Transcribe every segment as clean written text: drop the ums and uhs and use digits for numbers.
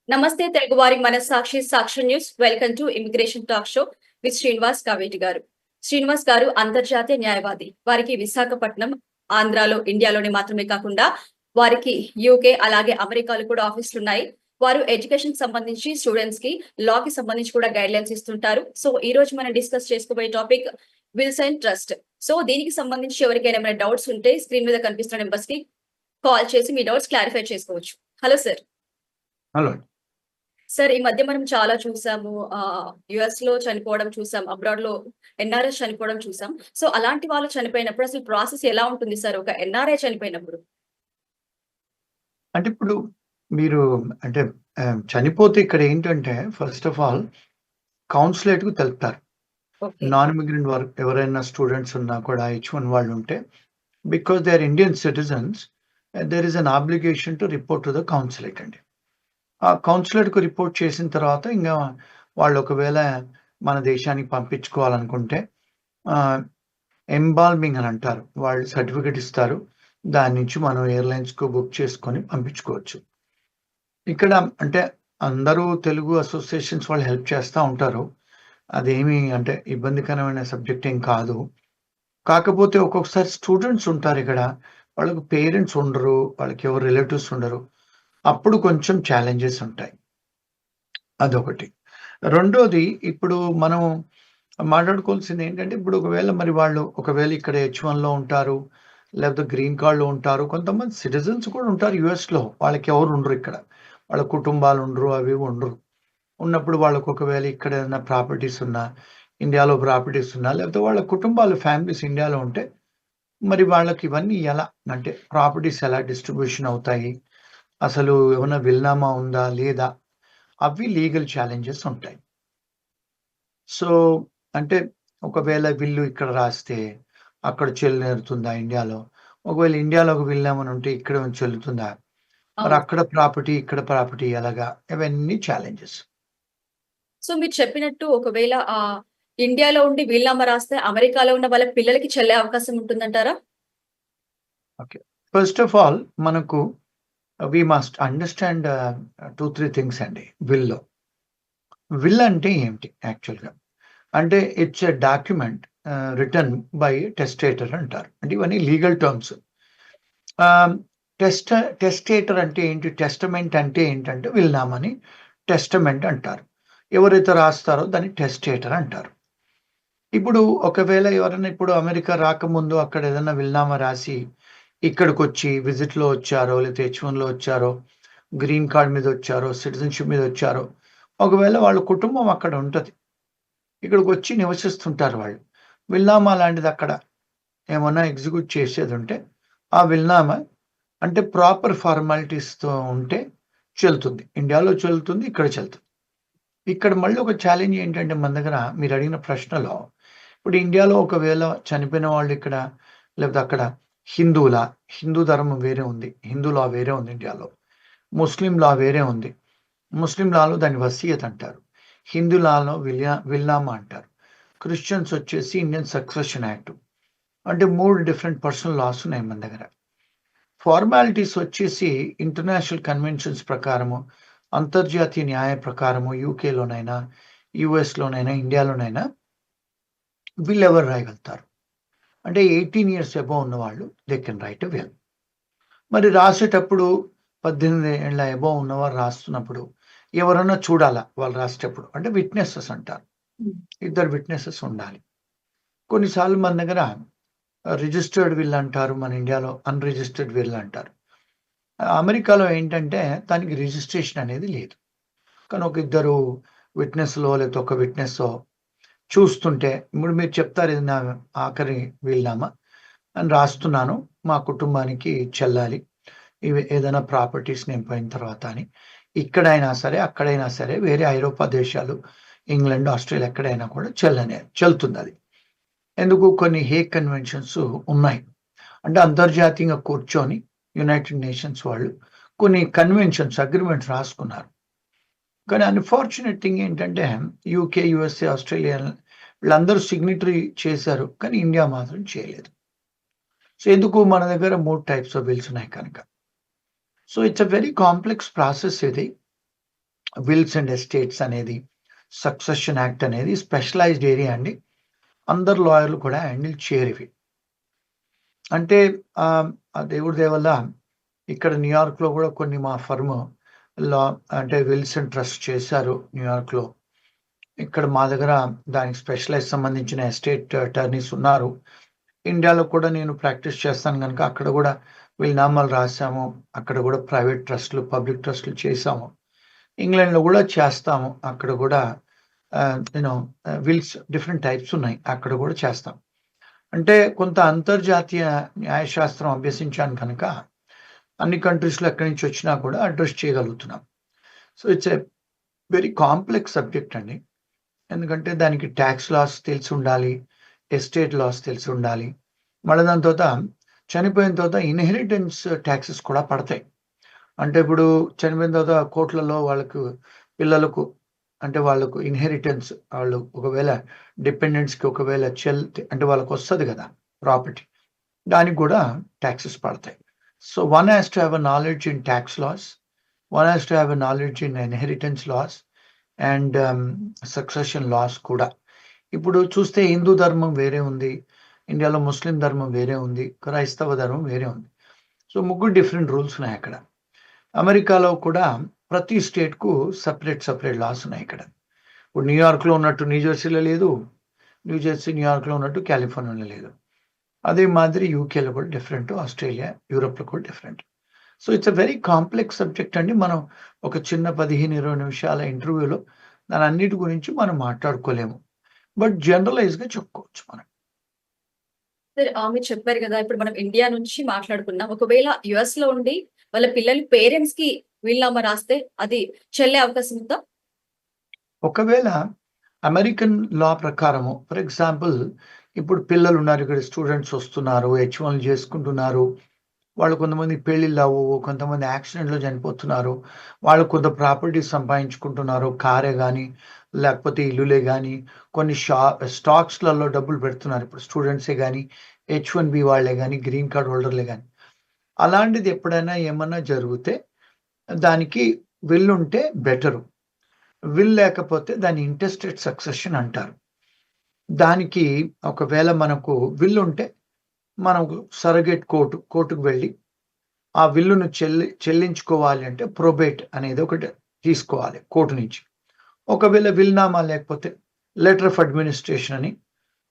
నమస్తే తెలుగువారి మనస్సాక్షి Sakshi news. Welcome to immigration talk show with Srinivas Kaveti గారు. శ్రీనివాస్ గారు అంతర్జాతీయ న్యాయవాది. వారికి విశాఖపట్నం, ఆంధ్రాలో, ఇండియాలోనే మాత్రమే కాకుండా వారికి యూకే అలాగే అమెరికాలో కూడా ఆఫీసులు ఉన్నాయి. వారు ఎడ్యుకేషన్ సంబంధించి స్టూడెంట్స్ కి లా కి సంబంధించి కూడా గైడ్ లైన్స్ ఇస్తుంటారు. సో ఈ రోజు మనం డిస్కస్ చేసుకోబోయే టాపిక్ విల్సన్ ట్రస్ట్. సో దీనికి సంబంధించి ఎవరికైనా ఏమైనా డౌట్స్ ఉంటే స్క్రీన్ మీద కనిపిస్తున్న నెంబర్స్ కి కాల్ చేసి మీ డౌట్స్ క్లారిఫై చేసుకోవచ్చు. Hello sir. హలో. సార్, ఈ మధ్య మనం చాలా చూసాము. యుఎస్ లో చనిపోవడం చూసాం, అబ్రాడ్ లో ఎన్ఆర్ఎస్ చనిపోవడం చూసాం. సో అలాంటి వాళ్ళు చనిపోయినప్పుడు అసలు ప్రాసెస్ ఎలా ఉంటుంది సార్ ఒక ఎన్ఆర్ఐ చనిపోయినప్పుడు? అంటే ఇప్పుడు మీరు అంటే చనిపోతే ఇక్కడ ఏంటంటే ఫస్ట్ ఆఫ్ ఆల్ కౌన్సిలేట్ కు తెలుపుతారు. ఓకే. నాన్ ఇమిగ్రెంట్ వర్క్ ఎవరైనా స్టూడెంట్స్ ఉన్నా కూడా H1 వాళ్ళు ఉంటే, because they are Indian citizens, there is an obligation to report to the consulate అండి. ఆ కౌన్సిలేట్ కు రిపోర్ట్ చేసిన తర్వాత ఇంకా వాళ్ళు ఒకవేళ మన దేశానికి పంపించుకోవాలనుకుంటే ఎంబాల్మింగ్ అని అంటారు. వాళ్ళు సర్టిఫికెట్ ఇస్తారు. దాని నుంచి మనం ఎయిర్లైన్స్ కు బుక్ చేసుకొని పంపించుకోవచ్చు. ఇక్కడ అంటే అందరూ తెలుగు అసోసియేషన్స్ వాళ్ళు హెల్ప్ చేస్తా ఉంటారు. అదేమి అంటే ఇబ్బందికరమైన సబ్జెక్ట్ ఏం కాదు. కాకపోతే ఒక్కొక్కసారి స్టూడెంట్స్ ఉంటారు ఇక్కడ. వాళ్ళకి పేరెంట్స్ ఉండరు. వాళ్ళకి ఎవరు రిలేటివ్స్ ఉండరు. అప్పుడు కొంచెం ఛాలెంజెస్ ఉంటాయి. అదొకటి. రెండోది ఇప్పుడు మనం మాట్లాడుకోవాల్సింది ఏంటంటే, ఇప్పుడు ఒకవేళ ఇక్కడ H1లో ఉంటారు. లేకపోతే గ్రీన్ కార్డ్‌లో ఉంటారు. కొంతమంది సిటిజన్స్ కూడా ఉంటారు యూఎస్‌లో. వాళ్ళకి ఎవరు ఉండరు ఇక్కడ. వాళ్ళ కుటుంబాలు ఉండరు. అవి ఉండరు. ఉన్నప్పుడు వాళ్ళకి ఒకవేళ ఇక్కడ ఏదైనా ప్రాపర్టీస్ ఉన్నా, ఇండియాలో ప్రాపర్టీస్ ఉన్నా, లేకపోతే వాళ్ళ కుటుంబాలు ఫ్యామిలీస్ ఇండియాలో ఉంటే, మరి వాళ్ళకి ఇవన్నీ ఎలా అంటే ప్రాపర్టీస్ ఎలా డిస్ట్రిబ్యూషన్ అవుతాయి? అసలు ఏమన్నా విల్నామా ఉందా? లేదా? అవి లీగల్ ఛాలెంజెస్ ఉంటాయి. సో, అంటే ఒకవేళ విల్లు ఇక్కడ రాస్తే అక్కడ చెల్లుతుందా ఇండియాలో? ఒకవేళ ఇండియాలోకి వెళ్ళామని ఉంటే ఇక్కడ చెల్లుతుందా? మరి అవును. అక్కడ ప్రాపర్టీ, ఇక్కడ ప్రాపర్టీ ఎలాగా? ఇవన్నీ ఛాలెంజెస్. సో మీరు చెప్పినట్టు ఒకవేళ ఇండియాలో ఉండి వీలునామా రాస్తే అమెరికాలో ఉన్న వాళ్ళ పిల్లలకి చెల్లే అవకాశం ఉంటుందంటారా? ఓకే. ఫస్ట్ ఆఫ్ ఆల్ మనకు వి మస్ట్ అండర్‌స్టాండ్ 2, 3 థింగ్స్ అండి విల్‌లో. విల్ అంటే ఏంటి యాక్చువల్‌గా? అంటే it's a document written by testator అంటారు. అంటే ఇవన్నీ లీగల్ టర్మ్స్. ఆహ్, టెస్టేటర్ అంటే ఏంటి? టెస్టమెంట్ అంటే ఏంటంటే విల్‌నామాని టెస్టమెంట్ అంటారు. ఎవరైతే రాస్తారో దాన్ని టెస్టేటర్ అంటారు. ఇప్పుడు ఒకవేళ ఎవరైనా ఇప్పుడు అమెరికా రాకముందు అక్కడ ఏదైనా విల్‌నామా రాసి ఇక్కడికొచ్చి విజిట్‌లో వచ్చారో, లేతే H1లో వచ్చారో, గ్రీన్ కార్డ్ మీద వచ్చారో, సిటిజన్‌షిప్ మీద వచ్చారో, ఒకవేళ వాళ్ళ కుటుంబం అక్కడ ఉంటది. ఇక్కడికొచ్చి నివసిస్తుంటారు వాళ్ళు. విల్‌నామా లాంటిది అక్కడ ఏమన్నా ఎగ్జిక్యూట్ చేసేదుంటే, ఆ విల్‌నామా అంటే ప్రాపర్ ఫార్మాలిటీస్‌తో ఉంటే చెల్లుతుంది. ఇండియాలో చెల్లుతుంది. ఇక్కడ చెల్లుతుంది. ఇక్కడ మళ్ళీ ఒక ఛాలెంజ్ ఏంటంటే మన దగ్గర మీరడిగిన ప్రశ్నలో, ఇప్పుడు ఇండియాలో ఒకవేళ చనిపోయిన వాళ్ళు ఇక్కడ లేకపోతే అక్కడ హిందువులా? హిందూ ధర్మం వేరే ఉంది. హిందూ లా వేరే ఉంది ఇండియాలో. ముస్లిం లా వేరే ఉంది. ముస్లిం లాలో దాన్ని వసీయత్ అంటారు. హిందూ లాలో విల్నామా అంటారు. క్రిస్టియన్స్ వచ్చేసి ఇండియన్ సక్సెషన్ యాక్ట్. అంటే 3 డిఫరెంట్ పర్సనల్ లాస్ ఉన్నాయి మన దగ్గర. ఫార్మాలిటీస్ వచ్చేసి ఇంటర్నేషనల్ కన్వెన్షన్స్ ప్రకారము, అంతర్జాతీయ న్యాయ ప్రకారము యూకేలోనైనా, యూఎస్‌లోనైనా, ఇండియాలోనైనా వీళ్ళెవరు రాయగలుగుతారు. అంటే 18 ఇయర్స్ అబోవ్ ఉన్నవాళ్ళు they can write a will. మరి రాసేటప్పుడు 18 ఏళ్ల అబోవ్ ఉన్నవారు రాస్తున్నప్పుడు ఎవరన్నా చూడాలా వాళ్ళు రాసేటప్పుడు. అంటే విట్‌నెసెస్ అంటారు. ఇద్దరు విట్‌నెసెస్ ఉండాలి. కొన్నిసార్లు మన దగ్గర రిజిస్టర్డ్ విల్ అంటారు. మన ఇండియాలో అన్‌రిజిస్టర్డ్ విల్ అంటారు. అమెరికాలో ఏంటంటే దానికి రిజిస్ట్రేషన్ అనేది లేదు. కానీ ఒక ఇద్దరు విట్‌నెస్‌లో లేకపోతే ఒక విట్‌నెస్సో చూస్తుంటే ఇప్పుడు మీరు చెప్తారు ఇది నా ఆఖరి వీలునామా అని రాస్తున్నాను. మా కుటుంబానికి చెల్లాలి. ఇవి ఏదైనా ప్రాపర్టీస్ నేను పోయిన తర్వాత అని. ఇక్కడైనా సరే, అక్కడైనా సరే వేరే ఐరోపా దేశాలు, ఇంగ్లాండ్, ఆస్ట్రేలియా ఎక్కడైనా కూడా చెల్లుతుందది. ఎందుకు కొన్ని హేగ్ కన్వెన్షన్స్ ఉన్నాయి. అంటే అంతర్జాతీయంగా కూర్చొని యునైటెడ్ నేషన్స్ వాళ్ళు కొన్ని కన్వెన్షన్స్, అగ్రీమెంట్స్ రాసుకున్నారు. కానీ అన్‌ఫార్చునేట్ థింగ్ ఏంటంటే యూకే, యూఎస్ఏ, ఆస్ట్రేలియా వీళ్ళందరూ సిగ్నేటరీ చేశారు. కానీ ఇండియా మాత్రం చేయలేదు. సో ఎందుకు మన దగ్గర 3 టైప్స్ ఆఫ్ బిల్స్ ఉన్నాయి కనుక. So it's a very complex process ఇది. విల్స్ అండ్ ఎస్టేట్స్ అనేది, సక్సెషన్ యాక్ట్ అనేది స్పెషలైజ్డ్ ఏరియా అండి. అందరు లాయర్లు కూడా హ్యాండిల్ చేయరు ఇవి. అంటే ఆ దేవుడి దయ వల్ల ఇక్కడ న్యూయార్క్‌లో కూడా కొన్ని మా ఫర్మ్ లా అంటే విల్సన్ ట్రస్ట్ చేశారు న్యూయార్క్‌లో. ఇక్కడ మా దగ్గర దానికి స్పెషలైజ్ సంబంధించిన ఎస్టేట్ అటార్నీస్ ఉన్నారు. ఇండియాలో కూడా నేను ప్రాక్టీస్ చేస్తాను గనుక అక్కడ కూడా వీలునామాలు రాసాము. అక్కడ కూడా ప్రైవేట్ ట్రస్ట్‌లు, పబ్లిక్ ట్రస్ట్‌లు చేశాము. ఇంగ్లాండ్‌లో కూడా చేస్తాము. అక్కడ కూడా విల్స్ డిఫరెంట్ టైప్స్ ఉన్నాయి. అక్కడ కూడా చేస్తాం. అంటే కొంత అంతర్జాతీయ న్యాయశాస్త్రం అభ్యసించాను కనుక అన్ని కంట్రీస్‌లో ఎక్కడి నుంచి వచ్చినా కూడా అడ్రెస్ చేయగలుగుతున్నాం. So, it's a very complex subject అండి. ఎందుకంటే దానికి టాక్స్ లాస్ తెలిసుండాలి. ఎస్టేట్ లాస్ తెలిసుండాలి. మళ్ళీ దాని తర్వాత చనిపోయిన తర్వాత ఇన్‌హెరిటెన్స్ టాక్సెస్ కూడా పడతాయి. అంటే ఇప్పుడు చనిపోయిన తర్వాత కోర్ట్‌లలో పిల్లలకు అంటే వాళ్ళకు ఇన్‌హెరిటెన్స్ వాళ్ళు ఒకవేళ డిపెండెంట్స్‌కి ఒకవేళ అంటే వాళ్ళకొస్తది గదా! ప్రాపర్టీ. దానికి గూడా టాక్సెస్ పడతాయి. So, one has to have a knowledge in tax laws. One has to have a knowledge in inheritance laws and succession laws కూడా. ఇప్పుడు చూస్తే హిందూ ధర్మం వేరే ఉంది. ఇండియాలో ముస్లిం ధర్మం వేరే ఉంది. క్రైస్తవ ధర్మం వేరే ఉంది. సో, ముగ్గురు డిఫరెంట్ రూల్స్ ఉన్నాయక్కడ. అమెరికాలో కూడా ప్రతి స్టేట్‌కు సెపరేట్ లాస్ ఉన్నాయి ఇక్కడ. ఇప్పుడు న్యూయార్క్‌లో ఉన్నట్టు న్యూజెర్సీలో లేదు. న్యూజెర్సీ, న్యూయార్క్‌లో ఉన్నట్టు కాలిఫోర్నియాలో లేదు. అదే మాదిరి యూకేలో కూడా డిఫరెంట్. ఆస్ట్రేలియా, యూరోప్‌లో కూడా different. So, it's a very complex subject అండి. మనం ఒక చిన్న 15, 20 నిమిషాల ఇంటర్వ్యూలో దానన్నిటి గురించి మనం మాట్లాడుకోలేము. బట్ జనరలైజ్‌గా చెప్పుకోవచ్చు మనం. సరే. మీరు చెప్పారు కదా! ఇప్పుడు మనం ఇండియా నుంచి మాట్లాడుకున్నాం. ఒకవేళ యూఎస్‌లో ఉండి వాళ్ళ పిల్లలు పేరెంట్స్‌కి వీలునామా రాస్తే అది చెల్లే అవకాశం ఉందా? ఒకవేళ అమెరికన్ లా ప్రకారము ఫర్ ఎగ్జాంపుల్ ఇప్పుడు పిల్లలున్నారు. ఇక్కడ స్టూడెంట్స్ వస్తున్నారు. హెచ్-1 చేసుకుంటున్నారు. వాళ్ళు కొంతమంది పెళ్ళిళ్ళవ్వవు. కొంతమంది యాక్సిడెంట్‌లో చనిపోతున్నారు. వాళ్ళు కొంత ప్రాపర్టీస్ సంపాదించుకుంటున్నారు. కారే గాని, లేకపోతే ఇల్లులే గాని, కొన్ని స్టాక్స్‌లలో డబ్బులు పెడుతున్నారు. ఇప్పుడు స్టూడెంట్సే గాని, హెచ్-1బీ వాళ్ళే గాని, గ్రీన్ కార్డ్ హోల్డర్‌లే గాని. అలాంటిది ఎప్పుడైనా ఏమన్నా జరిగితే దానికి విల్లుంటే బెటరు. విల్ లేకపోతే దాన్ని ఇంటెస్టేట్ సక్సెషన్ అంటారు. దానికి ఒకవేళ మనకు విల్లుంటే మనకు సరగేట్ కోర్టుకు వెళ్లి ఆ విల్లును చెల్లించుకోవాలి అంటే ప్రొబేట్ అనేది ఒకటి తీసుకోవాలి కోర్టు నుంచి. ఒకవేళ విల్‌నామా లేకపోతే లెటర్ ఆఫ్ అడ్మినిస్ట్రేషన్ అని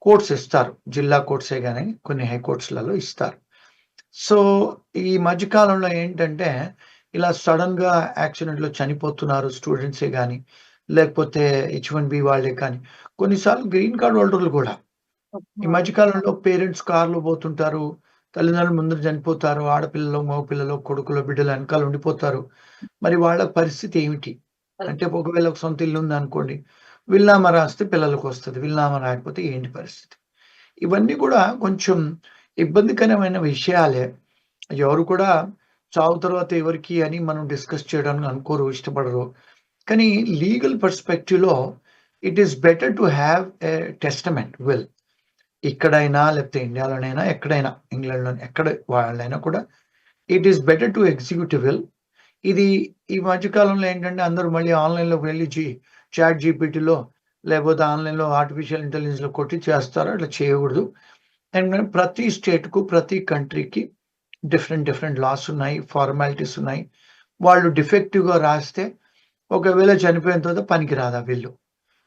కోర్ట్స్ ఇస్తారు. జిల్లా కోర్ట్సే గాని కొన్ని హై కోర్ట్స్‌లలో ఇస్తారు. సో, ఈ మధ్య కాలంలో ఏంటంటే ఇలా సడెన్‌గా యాక్సిడెంట్‌లో చనిపోతున్నారు స్టూడెంట్సే గాని, లేకపోతే హెచ్-1బీ వాళ్ళే కానీ, కొన్నిసార్లు గ్రీన్ కార్డ్ హోల్డర్‌లు కూడా. ఈ మధ్య కాలంలో పేరెంట్స్ కార్‌లో పోతుంటారు. తల్లిదండ్రులు ముందర చనిపోతారు. ఆడపిల్లలో, మగపిల్లలో, కొడుకులో, బిడ్డలు వెనకాల ఉండిపోతారు. మరి వాళ్ళ పరిస్థితి ఏమిటి? అంటే ఒకవేళ ఒక సొంత ఇల్లు ఉందనుకోండి. విల్‌నామా రాస్తే పిల్లలకొస్తది. విల్‌నామా రాకపోతే ఏంటి పరిస్థితి? ఇవన్నీ కూడా కొంచెం ఇబ్బందికరమైన విషయాలే. ఎవరు కూడా చావు తర్వాత ఎవరికి అని మనం డిస్కస్ చేయడానికి అనుకోరు, ఇష్టపడరు. కానీ లీగల్ పర్స్‌పెక్టివ్‌లో it is better to have a testament will. ఇక్కడైనా లేకపోతే ఇండియాలోనైనా ఎక్కడైనా ఇంగ్లాండ్‌లో ఎక్కడ వాళ్ళైనా కూడా it is better to execute a will. ఇది ఈ మధ్య కాలంలో ఏంటంటే అందరూ మళ్ళీ ఆన్‌లైన్‌లోకి వెళ్లి చాట్ జీపీటీలో లేకపోతే ఆన్‌లైన్‌లో ఆర్టిఫిషియల్ ఇంటెలిజెన్స్‌లో కొట్టి చేస్తారు. అట్లా చేయకూడదు. అండ్ ప్రతి స్టేట్‌కు, ప్రతి కంట్రీకి డిఫరెంట్ లాస్ ఉన్నాయి. ఫార్మాలిటీస్ ఉన్నాయి. వాళ్ళు డిఫెక్టివ్‌గా రాస్తే ఒకవేళ చనిపోయిన తర్వాత పనికిరాదు ఆ విల్లు.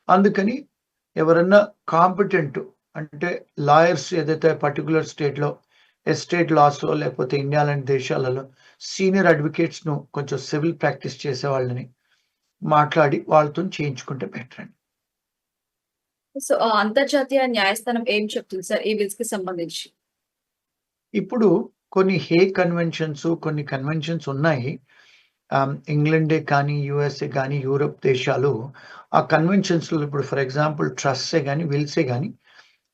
అందుకని ఎవరన్నా కాంపిటెంట్ అంటే లాయర్స్ ఏదైతే పర్టిక్యులర్ స్టేట్‌లో ఎస్టేట్ లాస్‌లో లేకపోతే ఇండియా లాంటి దేశాలలో సీనియర్ అడ్వకేట్స్‌ను కొంచెం సివిల్ ప్రాక్టీస్ చేసే వాళ్ళని మాట్లాడి వాళ్ళతోని చేయించుకుంటే బెటర్ అండి. సో, అంతర్జాతీయ న్యాయస్థానం ఏం చెప్తుంది సార్ ఈ విల్స్‌కి సంబంధించి? ఇప్పుడు కొన్ని కొన్ని కన్వెన్షన్స్ ఉన్నాయి. ఇంగ్లాండే కానీ, యూఎస్ఏ కానీ, యూరోప్ దేశాలు ఆ కన్వెన్షన్స్‌లో ఇప్పుడు ఫర్ ఎగ్జాంపుల్ ట్రస్ట్సే గాని, విల్సే గాని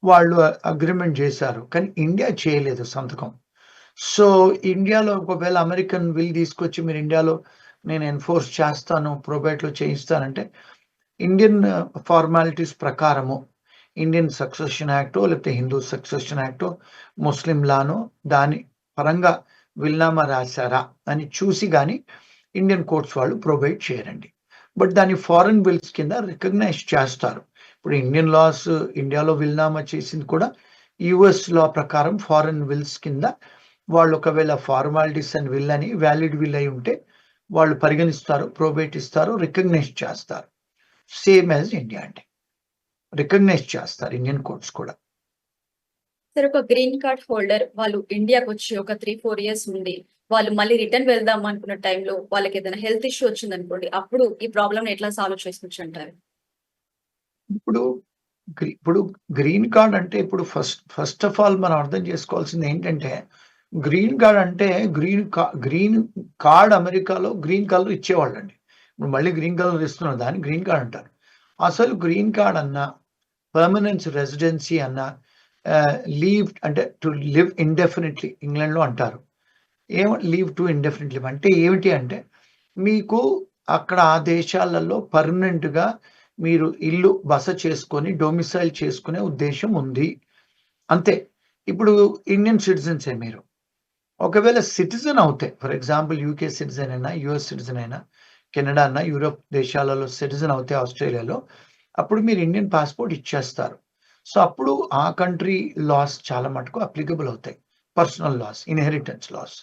వాళ్ళు అగ్రీమెంట్ చేశారు. కానీ ఇండియా చేయలేదు సంతకం. సో, ఇండియాలో ఒకవేళ అమెరికన్ విల్ తీసుకొచ్చి మీరు ఇండియాలో నేను ఎన్‌ఫోర్స్ చేస్తాను, ప్రొబేట్‌లో చేయిస్తానంటే ఇండియన్ ఫార్మాలిటీస్ ప్రకారము ఇండియన్ సక్సెషన్ యాక్టో లేకపోతే హిందూ సక్సెషన్ యాక్టో, ముస్లిం లానో దాని పరంగా విల్‌నామా రాసారా అని చూసి గాని ఇండియన్ కోర్ట్స్ వాళ్ళు ప్రొబేట్ చేయరండి. బట్ దాన్ని ఫారెన్ విల్స్ కింద రికగ్నైజ్ చేస్తారు. ఇప్పుడు ఇండియన్ లాస్ ఇండియాలో విల్నామా చేసింది కూడా యుఎస్ లా ప్రకారం ఫారెన్ విల్స్ కింద వాళ్ళు ఒకవేళ ఫార్మాలిటీస్ అండ్ విల్ అని వ్యాలిడ్ విల్ అయి ఉంటే వాళ్ళు పరిగణిస్తారు, ప్రోబేట్ ఇస్తారు, రికగ్నైజ్ చేస్తారు. సేమ్ యాజ్ ఇండియా అండి, రికగ్నైజ్ చేస్తారు ఇండియన్ కోర్ట్స్ కూడా. సార్ ఒక గ్రీన్ కార్డ్ హోల్డర్ వాళ్ళు ఇండియాకి వచ్చి ఒక 3-4 ఇయర్స్ ఉండి వాళ్ళు మళ్ళీ రిటర్న్ వెళ్దాం అనుకున్న టైంలో వాళ్ళకి ఏదైనా హెల్త్ ఇష్యూ వచ్చింది అనుకోండి, అప్పుడు ఈ ప్రాబ్లమ్ ఎట్లా సాల్వ్ చేసుకోవచ్చు అంటారు? ఇప్పుడు గ్రీన్ కార్డ్ అంటే ఇప్పుడు ఫస్ట్ ఆఫ్ ఆల్ మనం అర్థం చేసుకోవాల్సింది ఏంటంటే, గ్రీన్ కార్డ్ అంటే గ్రీన్ కార్డ్ అమెరికాలో గ్రీన్ కలర్ ఇచ్చేవాళ్ళండి. ఇప్పుడు మళ్ళీ గ్రీన్ కలర్ ఇస్తున్నారు, దాన్ని గ్రీన్ కార్డ్ అంటారు. అసలు గ్రీన్ కార్డ్ అన్నా, పర్మనెన్స్ రెసిడెన్సీ అన్నా, లీవ్ అంటే టు లివ్ ఇండెఫినెట్లీ ఇంగ్లాండ్లో అంటారు. లీవ్ టు ఇండెఫినెట్లీ అంటే ఏమిటి అంటే, మీకు అక్కడ ఆ దేశాలలో పర్మనెంట్గా మీరు ఇల్లు బస చేసుకొని డొమిసైల్ చేసుకునే ఉద్దేశం ఉంది అంతే. ఇప్పుడు ఇండియన్ సిటిజన్సే మీరు, ఒకవేళ సిటిజన్ అవుతే, ఫర్ ఎగ్జాంపుల్ యూకే సిటిజన్ అయినా, యుఎస్ సిటిజన్ అయినా, కెనడా అన్నా, యూరోప్ దేశాలలో సిటిజన్ అవుతే ఆస్ట్రేలియాలో, అప్పుడు మీరు ఇండియన్ పాస్పోర్ట్ ఇచ్చేస్తారు. సో అప్పుడు ఆ కంట్రీ లాస్ చాలా మటుకు అప్లికబుల్ అవుతాయి. పర్సనల్ లాస్, ఇన్హెరిటెన్స్ లాస్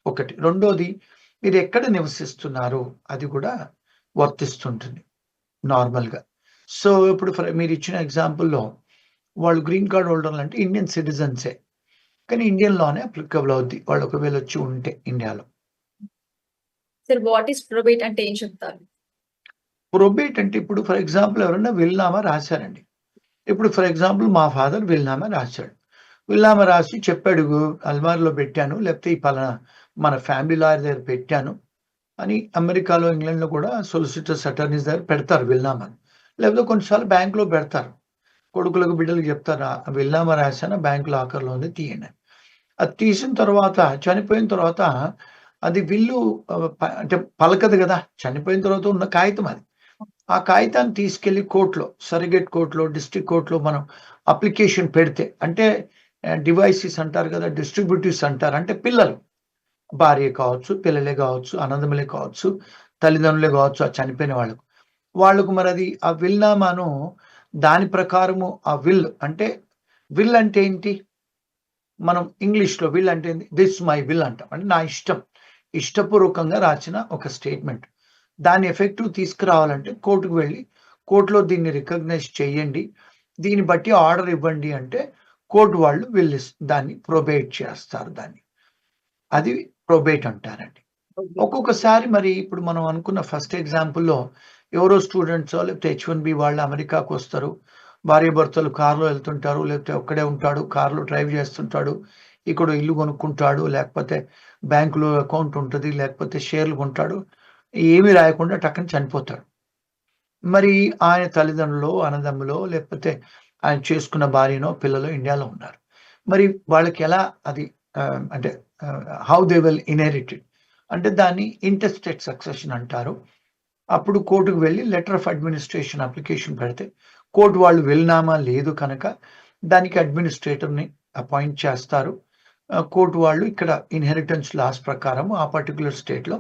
ఒకటి. రెండోది, మీరు ఎక్కడ నివసిస్తున్నారు అది కూడా వర్తిస్తుంటుంది నార్మల్గా. సో ఇప్పుడు మీరు ఇచ్చిన ఎగ్జాంపుల్లో వాళ్ళు గ్రీన్ కార్డ్ హోల్డర్లు అంటే ఇండియన్ సిటిజన్సే, కానీ ఇండియన్ లానే అప్లికబుల్ అవుద్ది వాళ్ళు ఒకవేళ వచ్చి ఉంటే ఇండియాలో. సార్ వాట్ ఈస్ ప్రొబేట్ అంటే ఏం చెప్తారు? ప్రొబేట్ అంటే ఇప్పుడు ఫర్ ఎగ్జాంపుల్ ఎవరైనా విల్నామా రాశారండి. ఇప్పుడు ఫర్ ఎగ్జాంపుల్ మా ఫాదర్ విల్నామా రాశాడు. విల్నామా రాసి చెప్పాడు, అల్మార్లో పెట్టాను, లేకపోతే ఈ పలానా మన ఫ్యామిలీ లాయర్ దగ్గర పెట్టాను అని. అమెరికాలో, ఇంగ్లాండ్లో కూడా సొలిసిటర్స్, అటార్నీస్ దగ్గర పెడతారు విల్నామాను. లేకపోతే కొన్నిసార్లు బ్యాంకులో పెడతారు. కొడుకులకు, బిడ్డలకు చెప్తారు, విల్నామా రాశాను, బ్యాంకు లాకర్లో ఉంది, తీయండి. అది తీసిన తర్వాత, చనిపోయిన తర్వాత అది విల్లు అంటే పలకదు కదా, చనిపోయిన తర్వాత ఉన్న కాగితం అది. ఆ కాగితాన్ని తీసుకెళ్లి కోర్టులో, సర్టిఫికేట్ కోర్టులో, డిస్ట్రిక్ట్ కోర్టులో మనం అప్లికేషన్ పెడితే, అంటే డివైసెస్ అంటారు కదా, డిస్ట్రిబ్యూటివ్స్ అంటారు, అంటే పిల్లలు, భార్య కావచ్చు, పిల్లలే కావచ్చు, అన్నదమ్ములే కావచ్చు, తల్లిదండ్రులే కావచ్చు, ఆ చనిపోయిన వాళ్ళకు మరి అది ఆ విల్నామాను దాని ప్రకారము ఆ విల్ అంటే ఏంటి, మనం ఇంగ్లీష్లో విల్ అంటే దిస్ మై విల్ అంటాం, అంటే నా ఇష్టపూర్వకంగా రాసిన ఒక స్టేట్మెంట్. దాని ఎఫెక్టివ్ తీసుకురావాలంటే కోర్టుకు వెళ్ళి, కోర్టులో దీన్ని రికగ్నైజ్ చేయండి, దీన్ని బట్టి ఆర్డర్ ఇవ్వండి అంటే కోర్టు వాళ్ళు వీళ్ళు దాన్ని ప్రొబేట్ చేస్తారు. దాన్ని అది ప్రొబేట్ అంటారండి. ఒక్కొక్కసారి మరి ఇప్పుడు మనం అనుకున్న ఫస్ట్ ఎగ్జాంపుల్లో ఎవరో స్టూడెంట్సో లేకపోతే H1B వాళ్ళు అమెరికాకు వస్తారు, భార్యాభర్తలు కారులో వెళ్తుంటారు, లేకపోతే ఒక్కడే ఉంటాడు, కారులో డ్రైవ్ చేస్తుంటాడు, ఇక్కడ ఇల్లు కొనుక్కుంటాడు, లేకపోతే బ్యాంకులో అకౌంట్ ఉంటుంది, లేకపోతే షేర్లు కొంటాడు, ఏమీ రాయకుండా టక్కన చనిపోతాడు. మరి ఆయన తల్లిదండ్రులో, అన్నదమ్ములో, లేకపోతే ఆయన చేసుకున్న భార్యనో, పిల్లలో ఇండియాలో ఉన్నారు. మరి వాళ్ళకి ఎలా అది అంటే హౌ దే విల్ ఇన్హెరిటెడ్ అంటే దాన్ని ఇంటెస్టేట్ సక్సెషన్ అంటారు. అప్పుడు కోర్టుకు వెళ్ళి లెటర్ ఆఫ్ అడ్మినిస్ట్రేషన్ అప్లికేషన్ పెడితే, కోర్టు వాళ్ళు విల్నామా లేదు కనుక దానికి అడ్మినిస్ట్రేటర్ని అపాయింట్ చేస్తారు. కోర్టు వాళ్ళు ఇక్కడ ఇన్హెరిటెన్స్ లాస్ ప్రకారం ఆ పర్టికులర్ స్టేట్లో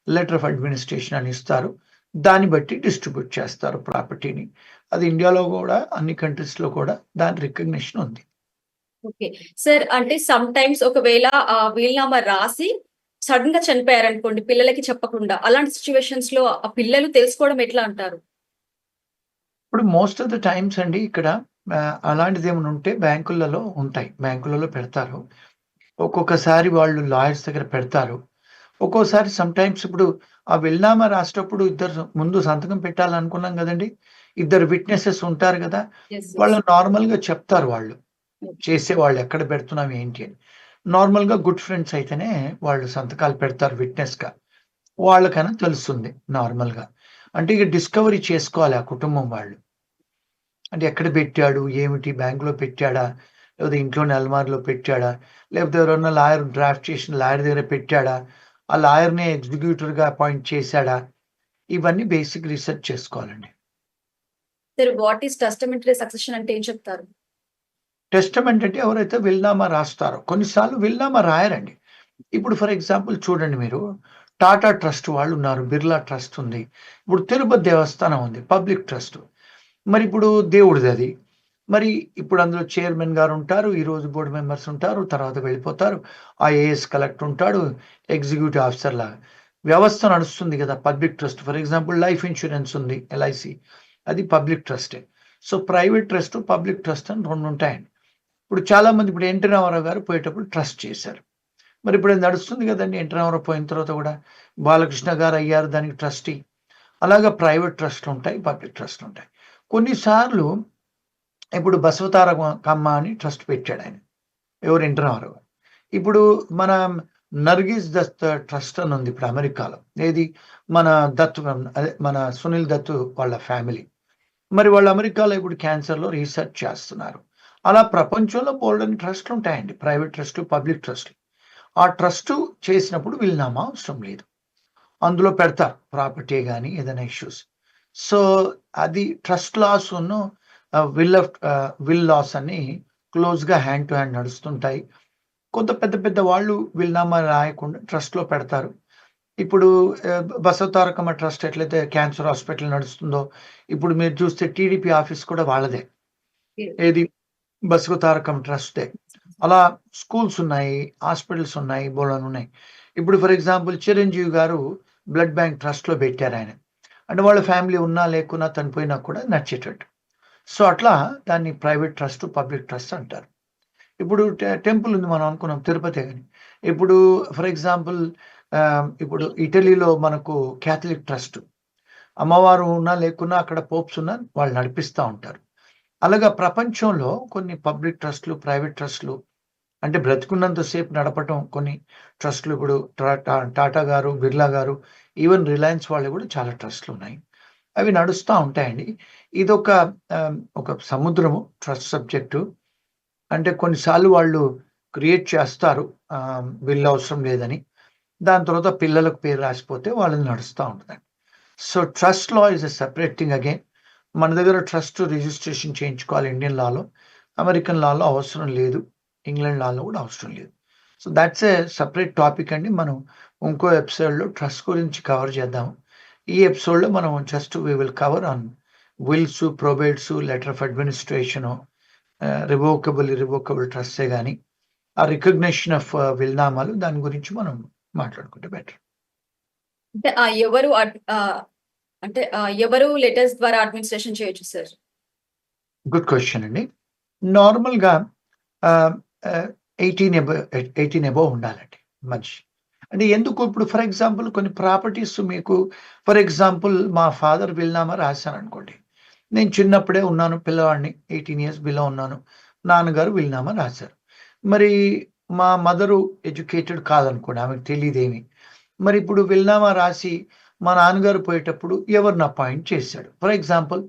లెటర్ ఆఫ్ అడ్మినిస్ట్రేషన్ అని ఇస్తారు. దాన్ని బట్టి డిస్ట్రిబ్యూట్ చేస్తారు ప్రాపర్టీని. అది ఇండియాలో కూడా అన్ని కంట్రీస్లో కూడా దాని రికగ్నిషన్ ఉంది. ఓకే సార్, అంటే సమ్ టైమ్స్ ఒకవేళ వీలునామా రాసి సడన్ గా చనిపోయారనుకోండి పిల్లలకి చెప్పకుండా, అలాంటి సిచ్యువేషన్స్ లో ఆ పిల్లలు తెలుసుకోవడం ఎట్లా అంటారు? ఇప్పుడు మోస్ట్ ఆఫ్ ద టైమ్స్ అండి ఇక్కడ అలాంటిది ఏమైనా ఉంటే బ్యాంకులలో ఉంటాయి, బ్యాంకులలో పెడతారు. ఒక్కొక్కసారి వాళ్ళు లాయర్స్ దగ్గర పెడతారు. ఒక్కోసారి సమ్ టైమ్స్ ఇప్పుడు ఆ విల్నామా రాసేటప్పుడు ఇద్దరు ముందు సంతకం పెట్టాలనుకున్నాం కదండి, ఇద్దరు విట్నెసెస్ ఉంటారు కదా, వాళ్ళు నార్మల్గా చెప్తారు, వాళ్ళు చేసేవాళ్ళు ఎక్కడ పెడుతున్నాం ఏంటి అని. నార్మల్గా గుడ్ ఫ్రెండ్స్ అయితేనే వాళ్ళు సంతకాలు పెడతారు విట్నెస్గా, వాళ్ళకైనా తెలుస్తుంది నార్మల్గా. అంటే ఇక డిస్కవరీ చేసుకోవాలి ఆ కుటుంబం వాళ్ళు, అంటే ఎక్కడ పెట్టాడు, ఏమిటి, బ్యాంకులో పెట్టాడా, లేకపోతే ఇంట్లోనే అల్మార్లో పెట్టాడా, లేకపోతే ఎవరన్నా లాయర్ డ్రాఫ్ట్ చేసిన లాయర్ దగ్గర పెట్టాడా, ఆ లాయర్ని ఎగ్జిక్యూటివ్గా అపాయింట్ చేశాడా, ఇవన్నీ బేసిక్ రీసెర్చ్ చేసుకోవాలండి. సార్ వాట్ ఈస్ టెస్టమెంటరీ సక్సెషన్ అంటే ఏం చెప్తారు? టెస్టమెంట్ అంటే ఎవరైతే విల్నామా రాస్తారో, కొన్నిసార్లు విల్నామా రాయరండి. ఇప్పుడు ఫర్ ఎగ్జాంపుల్ చూడండి, మీరు టాటా ట్రస్ట్ వాళ్ళు ఉన్నారు, బిర్లా ట్రస్ట్ ఉంది, ఇప్పుడు తిరుపతి దేవస్థానం ఉంది, పబ్లిక్ ట్రస్ట్. మరి ఇప్పుడు దేవుడిది అది. మరి ఇప్పుడు అందులో చైర్మన్ గారు ఉంటారు, ఈరోజు బోర్డు మెంబర్స్ ఉంటారు, తర్వాత వెళ్ళిపోతారు. ఐఏఎస్ కలెక్టర్ ఉంటాడు, ఎగ్జిక్యూటివ్ ఆఫీసర్ లాగా వ్యవస్థ నడుస్తుంది కదా public trust. For example life insurance ఉంది, ఎల్ఐసి, అది పబ్లిక్ ట్రస్టే. So private trust, public trust అని రెండు ఉంటాయండి. ఇప్పుడు చాలా మంది ఇప్పుడు ఎన్టీ రామారావు గారు పోయేటప్పుడు ట్రస్ట్ చేశారు. మరి ఇప్పుడు అది నడుస్తుంది కదండి, ఎన్టీ రామారావు పోయిన తర్వాత కూడా బాలకృష్ణ గారు అయ్యారు దానికి ట్రస్టీ. అలాగా ప్రైవేట్ ట్రస్ట్లు ఉంటాయి, పబ్లిక్ ట్రస్ట్లు ఉంటాయి. కొన్నిసార్లు ఇప్పుడు బసవతారకమ్మ అని ట్రస్ట్ పెట్టాడు ఆయన, ఎవరు, ఎన్టీ రామారావు గారు. ఇప్పుడు మన నర్గిస్ దత్ ట్రస్ట్ అని ఉంది ఇప్పుడు అమెరికాలో, ఏది మన దత్, అదే మన సునీల్ దత్ వాళ్ళ ఫ్యామిలీ. మరి వాళ్ళు అమెరికాలో ఇప్పుడు క్యాన్సర్లో రీసెర్చ్ చేస్తున్నారు. అలా ప్రపంచంలో బోల్డని ట్రస్ట్లు ఉంటాయండి, ప్రైవేట్ ట్రస్ట్, పబ్లిక్ ట్రస్ట్. ఆ ట్రస్ట్ చేసినప్పుడు వీలునామా అవసరం లేదు, అందులో పెడతారు ప్రాపర్టీ కానీ ఏదైనా ఇష్యూస్. సో అది ట్రస్ట్ లాస్ ఉన్న విల్ లాస్ అని క్లోజ్గా హ్యాండ్ టు హ్యాండ్ నడుస్తుంటాయి. కొంత పెద్ద పెద్ద వాళ్ళు వీలునామా రాయకుండా ట్రస్ట్లో పెడతారు. ఇప్పుడు బసవతారకమ్మ ట్రస్ట్ ఎట్లయితే క్యాన్సర్ హాస్పిటల్ నడుస్తుందో, ఇప్పుడు మీరు చూస్తే టీడీపీ ఆఫీస్ కూడా వాళ్ళదే, ఏది బసవతారకం ట్రస్టే. అలా స్కూల్స్ ఉన్నాయి, హాస్పిటల్స్ ఉన్నాయి, బోల్డన్ని ఉన్నాయి. ఇప్పుడు ఫర్ ఎగ్జాంపుల్ చిరంజీవి గారు బ్లడ్ బ్యాంక్ ట్రస్ట్లో పెట్టారు ఆయన, అంటే వాళ్ళ ఫ్యామిలీ ఉన్నా లేకున్నా చనిపోయినా కూడా నచ్చేటట్టు. సో అట్లా దాన్ని ప్రైవేట్ ట్రస్ట్, పబ్లిక్ ట్రస్ట్ అంటారు. ఇప్పుడు టెంపుల్ ఉంది, మనం అనుకున్నాం తిరుపతి అని. ఇప్పుడు ఫర్ ఎగ్జాంపుల్ ఇప్పుడు ఇటలీలో మనకు క్యాథలిక్ ట్రస్ట్, అమ్మవారు ఉన్నా లేకున్నా అక్కడ పోప్స్ ఉన్నా వాళ్ళు నడిపిస్తూ ఉంటారు. అలాగా ప్రపంచంలో కొన్ని పబ్లిక్ ట్రస్ట్లు, ప్రైవేట్ ట్రస్ట్లు, అంటే బ్రతికున్నంత సేపు నడపటం కొన్ని ట్రస్ట్లు. ఇప్పుడు టాటా గారు, బిర్లా గారు, ఈవెన్ రిలయన్స్ వాళ్ళు కూడా చాలా ట్రస్ట్లు ఉన్నాయి, అవి నడుస్తూ ఉంటాయండి. ఇదొక ఒక సముద్రము ట్రస్ట్ సబ్జెక్టు. అంటే కొన్నిసార్లు వాళ్ళు క్రియేట్ చేస్తారు బిల్ అవసరం లేదని, దాని తర్వాత పిల్లలకు పేరు రాసిపోతే వాళ్ళని నడుస్తూ ఉంటుందండి. So trust law is a separate thing again. మన దగ్గర ట్రస్ట్ రిజిస్ట్రేషన్ చేయించుకోవాలి ఇండియన్ లాలో, అమెరికన్ లాలో అవసరం లేదు, ఇంగ్లాండ్ లాలో కూడా అవసరం లేదు. So that's a separate topic అండి. మనం ఇంకో ఎపిసోడ్లో ట్రస్ట్ గురించి కవర్ చేద్దాము. ఈ ఎపిసోడ్లో మనం just we will cover on wills, probates, letter of administration, revocable ట్రస్టే కానీ ఆ రికగ్నిషన్ ఆఫ్ విల్నామాలు, దాని గురించి మనం మాట్లాడుకుంటే బెటర్. అంటే ఎవరు లెటర్స్ ద్వారా అడ్మినిస్ట్రేషన్ చేయొచ్చు సార్? గుడ్ క్వశ్చన్ అండి. నార్మల్గా 18 అబోవ్ ఉండాలండి మనిషి. అంటే ఎందుకు, ఇప్పుడు ఫర్ ఎగ్జాంపుల్ కొన్ని ప్రాపర్టీస్ మీకు, ఫర్ ఎగ్జాంపుల్ మా ఫాదర్ విల్నామా రాశాను అనుకోండి, నేను చిన్నప్పుడే ఉన్నాను, పిల్లవాడిని, 18 years బిలో ఉన్నాను, నాన్నగారు విల్నామా రాశారు. మరి మా మదరు ఎడ్యుకేటెడ్ కాదనుకోండి, ఆమెకు తెలియదేమి. మరి ఇప్పుడు విల్నామా రాసి మా నాన్నగారు పోయేటప్పుడు ఎవరిని అపాయింట్ చేశాడు, ఫర్ ఎగ్జాంపుల్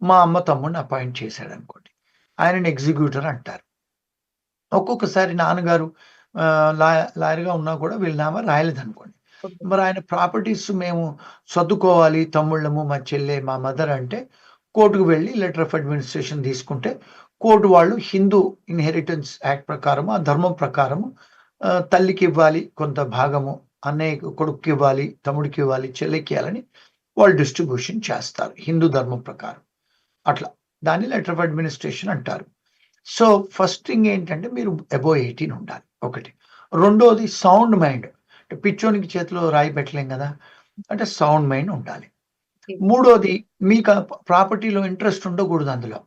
మా అమ్మ తమ్ముడిని అపాయింట్ చేశాడు అనుకోండి, ఆయనని ఎగ్జిక్యూటర్ అంటారు. ఒక్కొక్కసారి నాన్నగారు లాయర్గా ఉన్నా కూడా విల్నామా రాయలేదనుకోండి, మరి ఆయన ప్రాపర్టీస్ మేము సర్దుకోవాలి, తమ్ముళ్ళము, మా చెల్లె, మా మదర్ అంటే కోర్టుకు వెళ్ళి లెటర్ ఆఫ్ అడ్మినిస్ట్రేషన్ తీసుకుంటే కోర్టు వాళ్ళు హిందూ ఇన్హెరిటెన్స్ యాక్ట్ ప్రకారము, ఆ ధర్మం ప్రకారము తల్లికి ఇవ్వాలి కొంత భాగము, అన్నయ్య కొడుకుకి ఇవ్వాలి, తమ్ముడికి ఇవ్వాలి, చెల్లెకి ఇవ్వాలని వాళ్ళు డిస్ట్రిబ్యూషన్ చేస్తారు హిందూ ధర్మం ప్రకారం. అట్లా దాన్ని లెటర్ ఆఫ్ అడ్మినిస్ట్రేషన్ అంటారు. సో ఫస్ట్ థింగ్ ఏంటంటే మీరు అబోవ్ 18 ఉండాలి, ఒకటి. రెండోది సౌండ్ మైండ్, అంటే పిచ్చోనికి చేతిలో రాయి పెట్టలేం కదా, అంటే సౌండ్ మైండ్ ఉండాలి. మూడోది మీకు ప్రాపర్టీలో ఇంట్రెస్ట్ ఉండకూడదు అందులో,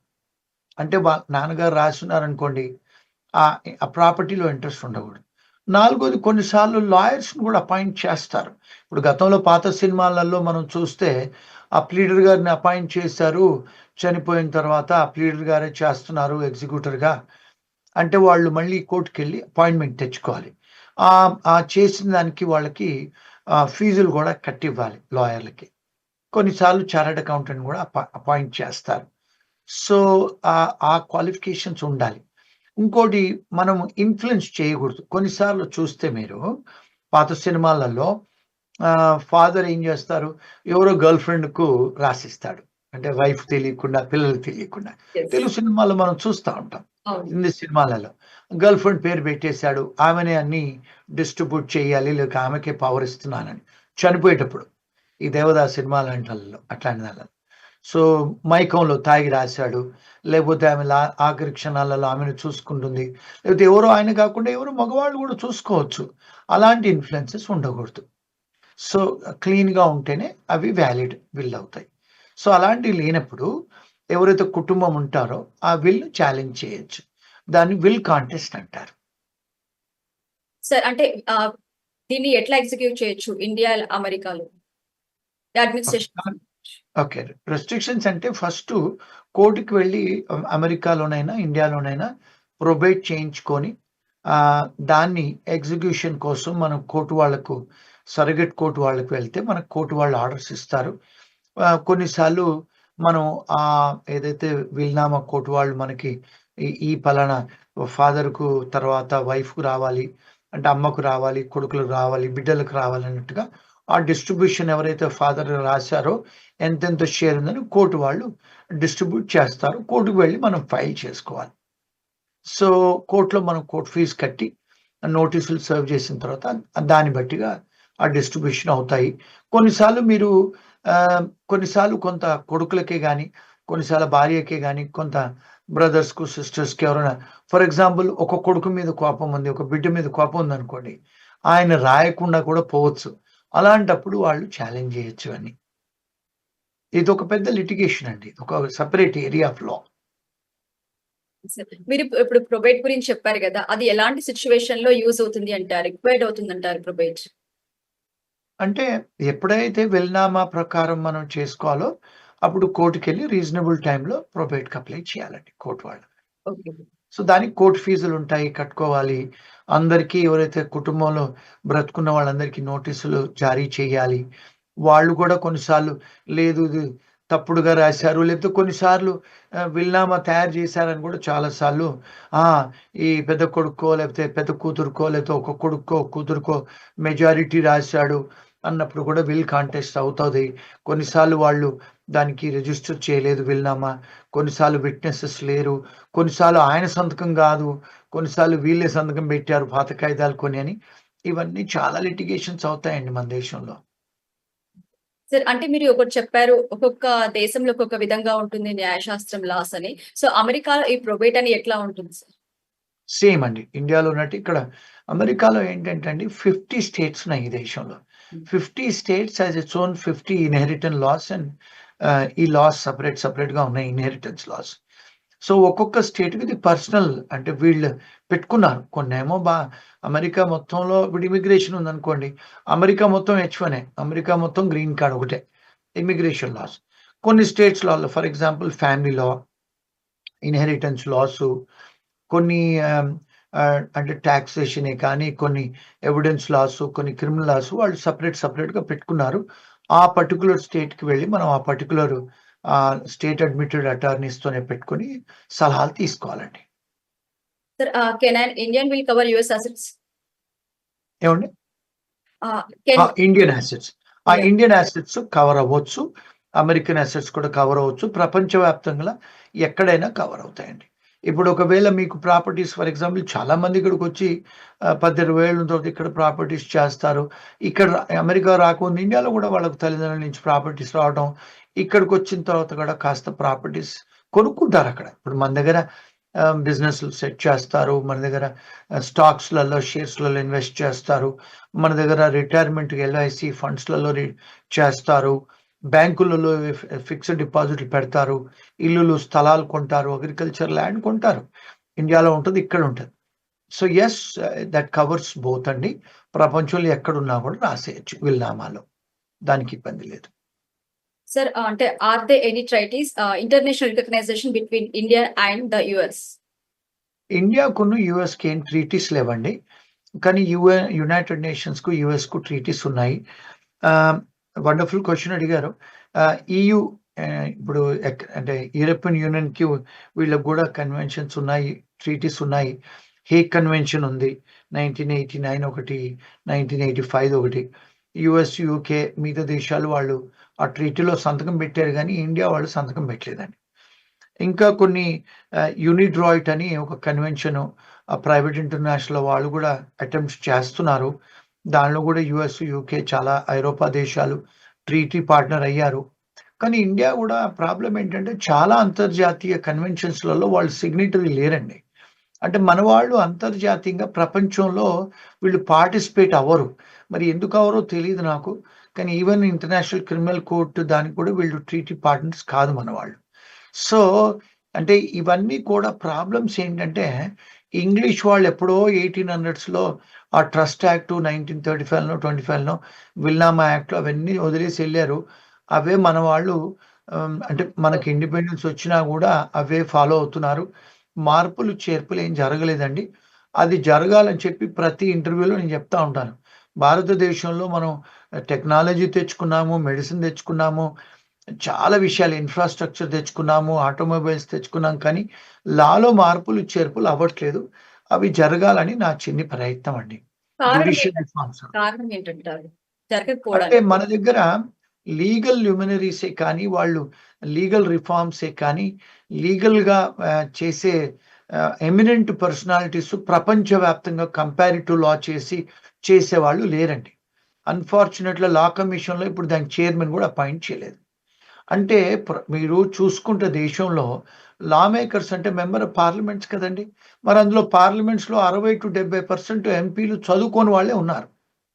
అంటే నాన్నగారు రాస్తున్నారనుకోండి, ఆ ప్రాపర్టీలో ఇంట్రెస్ట్ ఉండకూడదు. నాలుగోది కొన్నిసార్లు లాయర్స్ని కూడా అపాయింట్ చేస్తారు. ఇప్పుడు గతంలో పాత సినిమాలలో మనం చూస్తే ఆ ప్లీడర్ గారిని అపాయింట్ చేశారు, చనిపోయిన తర్వాత ఆ ప్లీడర్ గారే చేస్తున్నారు ఎగ్జిక్యూటర్గా అంటే వాళ్ళు మళ్ళీ కోర్టుకు వెళ్ళి అపాయింట్మెంట్ తెచ్చుకోవాలి. ఆ చేసిన దానికి వాళ్ళకి ఫీజులు కూడా కట్టివ్వాలి లాయర్లకి. కొన్నిసార్లు చార్టర్డ్ అకౌంటెంట్ కూడా అపాయింట్ చేస్తారు. సో ఆ క్వాలిఫికేషన్స్ ఉండాలి. ఇంకోటి, మనం ఇన్ఫ్లుయెన్స్ చేయకూడదు. కొన్నిసార్లు చూస్తే మీరు పాత సినిమాలలో ఫాదర్ ఏం చేస్తారు, ఎవరో గర్ల్ ఫ్రెండ్కు రాసిస్తాడు, అంటే వైఫ్ తెలియకుండా, పిల్లలు తెలియకుండా. తెలుగు సినిమాల్లో మనం చూస్తూ ఉంటాం, హిందీ సినిమాలలో గర్ల్ ఫ్రెండ్ పేరు పెట్టేశాడు, ఆమెనే అన్ని డిస్ట్రిబ్యూట్ చేయాలి, లేక ఆమెకే పవర్ ఇస్తున్నానని చనిపోయేటప్పుడు ఈ దేవదాస్ సినిమా లాంటి వాళ్ళలో అట్లాంటి దానిలో. సో మైకంలో తాగి రాశాడు, లేకపోతే ఆమె ఆఖరి క్షణాలలో ఆమెను చూసుకుంటుంది, లేకపోతే ఎవరో ఆయన కాకుండా ఎవరో మగవాళ్ళు కూడా చూసుకోవచ్చు. అలాంటి ఇన్ఫ్లుయెన్సెస్ ఉండకూడదు. సో క్లీన్‌గా ఉంటేనే అవి వ్యాలిడ్ విల్ అవుతాయి. సో అలాంటివి లేనప్పుడు ఎవరైతే కుటుంబం ఉంటారో ఆ విల్‌ని ఛాలెంజ్ చేయొచ్చు. దాన్ని విల్ కాంటెస్ట్ అంటారు. సార్ అంటే దీన్ని ఎట్లా ఎగ్జిక్యూట్ చేయొచ్చు ఇండియా, అమెరికాలో? అడ్మినిస్ట్రేషన్. ఓకే. రెస్ట్రిక్షన్స్ అంటే ఫస్టు కోర్ట్‌కి వెళ్లి అమెరికాలోనైనా, ఇండియాలోనైనా ప్రొబేట్ చేయించుకొని దాన్ని ఎగ్జిక్యూషన్ కోసం మనం కోర్ట్ వాళ్ళకు సర్రగేట్ కోర్ట్ వాళ్ళకి వెళ్తే మనకు కోర్ట్ వాళ్ళు ఆర్డర్స్ ఇస్తారు. కొన్నిసార్లు మనం ఏదైతే విల్నామా కోర్ట్ వాళ్ళు మనకి ఈ పలానా ఫాదర్‌కు తర్వాత వైఫ్‌కు రావాలి, అంటే అమ్మకు రావాలి, కొడుకులకు రావాలి, బిడ్డలకు రావాలి అన్నట్టుగా ఆ డిస్ట్రిబ్యూషన్ ఎవరైతే ఫాదర్ రాశారో ఎంతెంత షేర్ ఉందని కోర్ట్ వాళ్ళు డిస్ట్రిబ్యూట్ చేస్తారు. కోర్ట్‌కి వెళ్లి మనం ఫైల్ చేసుకోవాలి. సో కోర్ట్‌లో మనం కోర్ట్ ఫీజ్ కట్టి నోటీసులు సర్వ్ చేసిన తర్వాత దాన్ని బట్టిగా ఆ డిస్ట్రిబ్యూషన్ అవుతాయి. కొన్నిసార్లు మీరు కొన్నిసార్లు కొంత కొడుకులకే గాని, కొన్నిసార్లు భార్యకే గాని, కొంత బ్రదర్స్‌కు, సిస్టర్స్‌కి ఎవరైనా ఫర్ ఎగ్జాంపుల్ ఒక కొడుకు మీద కోపం ఉంది, ఒక బిడ్డ మీద కోపం ఉందనుకోండి. ఆయన రాయకుండా కూడా పోవచ్చు. అలాంటప్పుడు వాళ్ళు ఛాలెంజ్ చేయొచ్చు అని. ఇదొక పెద్ద లిటిగేషన్ అండి. ఒక సెపరేట్ ఏరియా ఆఫ్ లా. మీరు ఇప్పుడు ప్రొబేట్ గురించి చెప్పారు కదా! అది ఎలాంటి సిట్యుయేషన్‌లో యూజ్ అవుతుంది అంటారు? Required అవుతుందంటారు probate? అంటే ఎప్పుడైతే విల్నామా ప్రకారం మనం చేసుకోవాలో అప్పుడు కోర్ట్‌కెళ్ళి రీజనబుల్ టైమ్‌లో ప్రొబేట్‌కి అప్లై చేయాలండి కోర్ట్ వాళ్ళు. ఓకే. సో దానికి కోర్ట్ ఫీజులుంటాయి, కట్టుకోవాలి. అందరికీ ఎవరైతే కుటుంబంలో బ్రతుకున్న వాళ్ళందరికీ నోటీసులు జారీ చేయాలి. వాళ్ళు కూడా కొన్నిసార్లు లేదు ఇది తప్పుడుగా రాశారు, లేకపోతే కొన్నిసార్లు విల్నామా తయారు చేశారని కూడా చాలా సార్లు ఆ! ఈ పెద్ద కొడుక్కో, లేకపోతే పెద్ద కూతురుకో, లేకపోతే ఒక కొడుక్కో, కూతురుకో మెజారిటీ రాశాడు అన్నప్పుడు కూడా విల్ కాంటెస్ట్ అవుతది. కొన్నిసార్లు వాళ్ళు దానికి రిజిస్టర్ చేయలేదు విల్నామా. కొన్నిసార్లు విట్‌నెసెస్ లేరు. కొన్నిసార్లు ఆయన సంతకం గాదు. కొన్నిసార్లు వీళ్ళే సంతకం పెట్టారు పాత కాగితాలు కొన్ని అని. ఇవన్నీ చాలా లిటిగేషన్స్ అవుతాయండి మన దేశంలో. సార్ అంటే మీరు ఒకటి చెప్పారు. ఒక్కొక్క దేశంలో ఒక్కొక్క విధంగా ఉంటుంది న్యాయశాస్త్రం లాస్ అని. సో అమెరికాలో ఈ ప్రొబేట్ అని ఎట్లా ఉంటుంది సార్? సేమ్ అండి. ఇండియాలో ఉన్నట్టు ఇక్కడ అమెరికాలో ఏంటంటే అండి 50 స్టేట్స్ ఉన్నాయి ఈ దేశంలో. 50 states has its own 50 inheritance laws and ఈ లాస్ సెపరేట్‌గా ఉన్నాయి ఇన్‌హెరిటెన్స్ లాస్. సో ఒక్కొక్క స్టేట్‌కి ఇది పర్సనల్ అంటే వీళ్ళు పెట్టుకున్నారు. కొన్నేమో అమెరికా మొత్తంలో ఇప్పుడు ఇమిగ్రేషన్ ఉందనుకోండి. అమెరికా మొత్తం H1ఏ. అమెరికా మొత్తం గ్రీన్ కార్డ్ ఒకటే. Immigration laws. కొన్ని స్టేట్స్‌లలో for example family law, inheritance laws, కొన్ని అంటే టాక్సేషనే కానీ, కొన్ని ఎవిడెన్స్ లాసు, కొన్ని క్రిమినల్ లాసు వాళ్ళు సెపరేట్‌గా పెట్టుకున్నారు. ఆ పర్టిక్యులర్ స్టేట్‌కి వెళ్లి మనం ఆ పర్టిక్యులర్ స్టేట్ అడ్మిటెడ్ అటార్నీస్‌తోనే పెట్టుకొని సలహాలు తీసుకోవాలండి. Sir can an Indian will cover US assets? ఏవండి? Can Indian assets. Yeah! Indian assets cover అవ్వచ్చు. అమెరికన్ అసెట్స్ కూడా కవర్ అవ్వచ్చు. ప్రపంచవ్యాప్తంగా ఎక్కడైనా కవర్ అవుతాయండి. ఇప్పుడు ఒకవేళ మీకు ప్రాపర్టీస్ ఫర్ ఎగ్జాంపుల్ చాలా మంది ఇక్కడికొచ్చి 10, 20 ఏళ్ళ తర్వాత ఇక్కడ ప్రాపర్టీస్ చేస్తారు. ఇక్కడ అమెరికా రాకముందు ఇండియాలో కూడా వాళ్ళకి తల్లిదండ్రుల నుంచి ప్రాపర్టీస్ రావడం. ఇక్కడికొచ్చిన తర్వాత కూడా కాస్త ప్రాపర్టీస్ కొనుక్కుంటారక్కడ. ఇప్పుడు మన దగ్గర బిజినెస్‌లు సెట్ చేస్తారు. మన దగ్గర స్టాక్స్‌లలో, షేర్స్‌లలో ఇన్వెస్ట్ చేస్తారు. మన దగ్గర రిటైర్మెంట్‌కి ఎల్ఐసి ఫండ్స్‌లలో చేస్తారు. బ్యాంకులలో ఫిక్స్డ్ డిపాజిట్లు పెడతారు. ఇల్లులు, స్థలాలు కొంటారు. అగ్రికల్చర్ ల్యాండ్ కొంటారు. ఇండియాలో ఉంటది, ఇక్కడ ఉంటది. So yes that covers both అండి. ప్రపంచంలో ఎక్కడున్నా కూడా రాసేయొచ్చు విల్నామాలో. దానికి ఇబ్బంది లేదు. సార్ అంటే are there any treaties international recognition between India and the US? ఇండియాకును, యూఎస్‌కి ఏం ట్రీటీస్ లేవండి. కానీ యునైటెడ్ నేషన్స్‌కు, యూఎస్‌కు ట్రీటీస్ ఉన్నాయి. వండర్‌ఫుల్ క్వెషన్ అడిగారు. ఈయూ ఇప్పుడు అంటే యూరోపియన్ యూనియన్‌కి వీళ్ళకి గూడా కన్వెన్షన్స్ ఉన్నాయి, ట్రీటీస్ ఉన్నాయి. హేగ్ కన్వెన్షన్ ఉంది. 1989 ఒకటి, 1985 ఒకటి. యూఎస్, యూకే మిగతా దేశాలు వాళ్ళు ఆ ట్రీటీలో సంతకం పెట్టారు గానీ, ఇండియా వాళ్ళు సంతకం పెట్టలేదండి. ఇంకా కొన్ని యూనిడ్రాయిట్ అని ఒక కన్వెన్షను ప్రైవేట్ ఇంటర్నేషనల్ వాళ్ళు గూడా అటెంప్ట్స్ చేస్తున్నారు. దానిలో కూడా యుఎస్, యూకే చాలా ఐరోపా దేశాలు ట్రీటీ పార్ట్నర్ అయ్యారు. కానీ ఇండియా కూడా ప్రాబ్లమ్ ఏంటంటే చాలా అంతర్జాతీయ కన్వెన్షన్స్‌లలో వాళ్ళు సిగ్నేటరీ లేరండి. అంటే మన వాళ్ళు అంతర్జాతీయంగా ప్రపంచంలో వీళ్ళు పార్టిసిపేట్ అవ్వరు. మరి ఎందుకు అవ్వరో తెలీదు నాకు. కానీ ఈవెన్ ఇంటర్నేషనల్ క్రిమినల్ కోర్ట్ దానికి కూడా వీళ్ళు ట్రీటీ పార్ట్నర్స్ కాదు మన వాళ్ళు. సో, అంటే ఇవన్నీ కూడా ప్రాబ్లమ్స్ ఏంటంటే, ఇంగ్లీష్ వాళ్ళు ఎప్పుడో 1800స్‌లో ఆ ట్రస్ట్ యాక్ట్ 1935నో, 25నో విల్నామా యాక్ట్‌లో అవన్నీ వదిలేసి ఎళ్లారు. అవే మన వాళ్ళు అంటే మనకి ఇండిపెండెన్స్ వచ్చినా గూడా అవే ఫాలో అవుతున్నారు. మార్పులు, చేర్పులు ఏం జరగలేదండి. అది జరగాలని చెప్పి ప్రతి ఇంటర్వ్యూలో నేను చెప్తా ఉంటాను. భారతదేశంలో మనం టెక్నాలజీ తెచ్చుకున్నాము, మెడిసిన్ తెచ్చుకున్నాము, చాలా విషయాలు ఇన్‌ఫ్రాస్ట్రక్చర్ తెచ్చుకున్నాము, ఆటోమొబైల్స్ తెచ్చుకున్నాం. కానీ లాలో మార్పులు, చేర్పులు అవ్వట్లేదు. అవి జరగాలని నా చిన్ని ప్రయత్నం అండి. కారణం జ్యుడిషియల్ ఏంటంటారు? రిఫార్మ్స్. కారణం ఏంటంటారు అంటే జరగకపోవడానికి? మన దగ్గర లీగల్ ల్యుమినరీసే కానీ, వాళ్ళు లీగల్ రిఫార్మ్సే కానీ, లీగల్‌గా చేసే ఎమినెంట్ పర్సనాలిటీస్ ప్రపంచవ్యాప్తంగా కంపారిటివ్ లా చేసేవాళ్ళు లేరండి. అన్‌ఫార్చునేట్‌లీ లా కమిషన్‌లో ఇప్పుడు దానికి చైర్మన్ కూడా అపాయింట్ చేయలేదు. అంటే మీరు చూసుకుంటే దేశంలో లా మేకర్స్ అంటే మెంబర్ ఆఫ్ పార్లమెంట్స్ కదండీ! మరి అందులో పార్లమెంట్స్‌లో 60-70% ఎంపీలు చదువుకోని వాళ్ళే ఉన్నారు.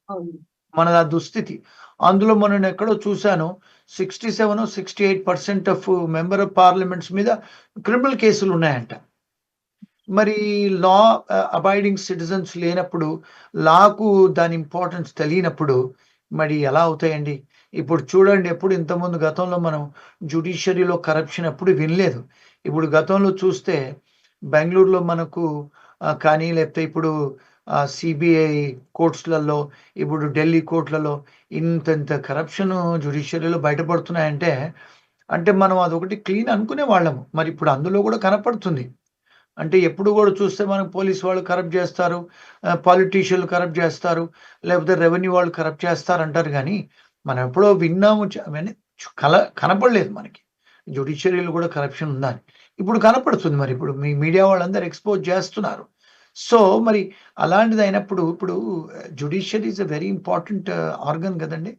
అవును. మనది ఆ దుస్థితి. అందులో మొన్న ఎక్కడో చూసాను 67 68% ఆఫ్ మెంబర్ ఆఫ్ పార్లమెంట్స్ మీద క్రిమినల్ కేసులున్నాయంట. మరి లా అబైడింగ్ సిటిజన్స్ లేనప్పుడు, లాకు దాని ఇంపార్టెన్స్ తెలియనప్పుడు మరి ఎలా అవుతాయండి? ఇప్పుడు చూడండి ఎప్పుడు ఇంతకుముందు గతంలో మనం జ్యుడిషియరీలో కరప్షన్ ఎప్పుడు వినలేదు. ఇప్పుడు గతంలో చూస్తే బెంగుళూరులో మనకు కానీ లేకపోతే ఇప్పుడు సీబీఐ కోర్ట్స్‌లలో, ఇప్పుడు ఢిల్లీ కోర్ట్‌లలో ఇంతింత కరప్షను జ్యుడిషియరీలో బయటపడుతున్నాయంటే, అంటే మనం అదొకటి క్లీన్ అనుకునేవాళ్ళము. మరి ఇప్పుడు అందులో కూడా కనపడుతుంది. అంటే ఎప్పుడు గూడా చూస్తే మనకు పోలీస్ వాళ్ళు కరప్ట్ జేస్తారు. పొలిటీషియన్‌లు కరప్ట్ జేస్తారు. లేకపోతే రెవెన్యూ వాళ్ళు కరప్ట్ చేస్తారంటారు గానీ, మనం ఎప్పుడో విన్నాము అవన్నీ కనపడలేదు మనకి. జ్యుడిషియరీలో గూడా కరప్షన్ ఉందని. ఇప్పుడు కనపడుతుంది మరి. ఇప్పుడు మీడియా వాళ్ళందరూ ఎక్స్‌పోజ్ జేస్తున్నారు. సో, మరి అలాంటిదయినప్పుడు ఇప్పుడు judiciary is a very important organ గదండీ!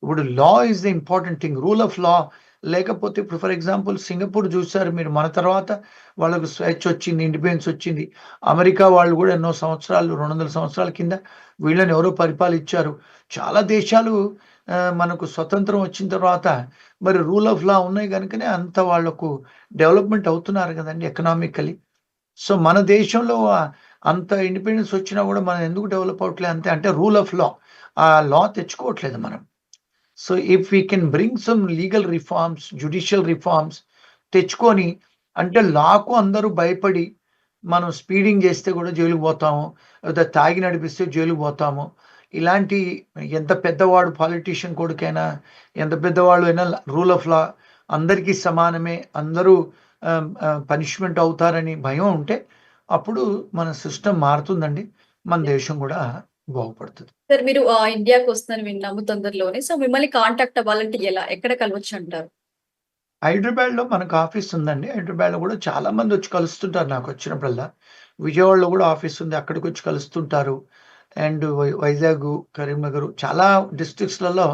ఇప్పుడు law is the important thing. Rule of law లేకపోతే ఇప్పుడు ఫర్ ఎగ్జాంపుల్ సింగపూర్ చూసారు మీరు. మన తర్వాత వాళ్ళకు స్వేచ్ఛొచ్చింది, ఇండిపెండెన్స్ వచ్చింది. అమెరికా వాళ్ళు గూడా ఎన్నో సంవత్సరాలు 200 సంవత్సరాల కింద వీళ్ళని ఎవరో పరిపాలించారు. చాలా దేశాలు మనకు స్వతంత్రం వచ్చిన తర్వాత మరి రూల్ ఆఫ్ లా ఉన్నాయి గనుకనే అంత వాళ్ళకు డెవలప్‌మెంట్ అవుతున్నారు గదండీ ఎకనామికల్లీ. సో, మన దేశంలో అంత ఇండిపెండెన్స్ వచ్చినా గూడా మనం ఎందుకు డెవలప్ అవ్వట్లే అంతే అంటే రూల్ ఆఫ్ లా. ఆ లా తెచ్చుకోవట్లేదు మనం. So, if we can bring some legal reforms, judicial reforms తెచ్చుకొని అంటే లాకు అందరూ భయపడి మనం స్పీడింగ్ చేస్తే కూడా జైలుకి పోతాము. లేదా తాగి నడిపిస్తే జైలుకి పోతాము. ఇలాంటి ఎంత పెద్దవాడు పాలిటీషియన్ కొడుకైనా, ఎంత పెద్దవాళ్ళు అయినా రూల్ ఆఫ్ లా అందరికీ సమానమే. అందరూ పనిష్మెంట్ అవుతారని భయం ఉంటే అప్పుడు మన సిస్టమ్ మారుతుందండి. మన దేశం కూడా బాగుపడుతుంది. సార్ మీరు ఇండియాకొస్తున్నారని విన్నాము తొందరలోనే. సో మిమ్మల్ని కాంటాక్ట్ అవ్వాలంటే ఎలా? ఎక్కడ కలవచ్చంటారు? హైదరాబాద్‌లో మనకు ఆఫీస్ ఉందండి. హైదరాబాద్‌లో గూడా చాలా మందొచ్చి కలుస్తుంటారు నాకొచ్చినప్పుడల్లా. విజయవాడలో గూడా ఆఫీస్ ఉంది. అక్కడికొచ్చి కలుస్తుంటారు. అండ్ వైజాగు, కరీంనగరు చాలా డిస్ట్రిక్ట్స్‌లలో